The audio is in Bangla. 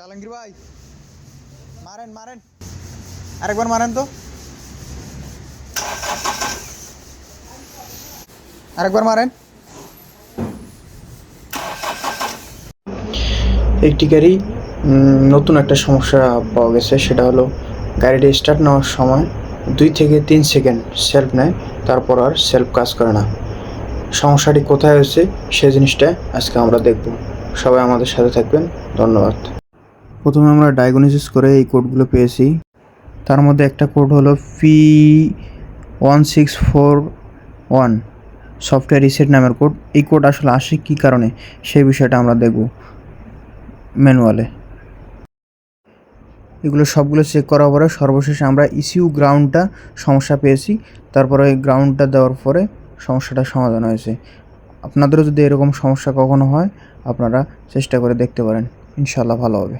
আলমগীর ভাই মারেন মারেন, আরেকবার মারেন তো, আরেকবার মারেন। একটি গাড়ি নতুন একটা সমস্যা পাওয়া গেছে, সেটা হলো গাড়িটি স্টার্ট নেওয়ার সময় 2 থেকে 3 সেকেন্ড সেলফ নেয়, তারপর আর সেলফ কাজ করে না। সমস্যাটি কোথায় হয়েছে সেই জিনিসটা আজকে আমরা দেখব। সবাই আমাদের সাথে থাকবেন, ধন্যবাদ। প্রথমে আমরা ডায়াগনোসিস করে এই কোডগুলো পেয়েছি। তার মধ্যে একটা কোড হলো P1641 সফটওয়্যার রিসেট নামের কোড। এই কোড আসলে আসে কী কারণে সেই বিষয়টা আমরা দেখব ম্যানুয়ালে। এগুলো সবগুলো চেক করার পরে সর্বশেষে আমরা ইসিউ গ্রাউন্ডটা সমস্যা পেয়েছি, তারপরে ওই গ্রাউন্ডটা দেওয়ার পরে সমস্যাটা সমাধান হয়েছে। আপনাদেরও যদি এরকম সমস্যা কখনো হয় আপনারা চেষ্টা করে দেখতে পারেন, ইনশাআল্লাহ ভালো হবে।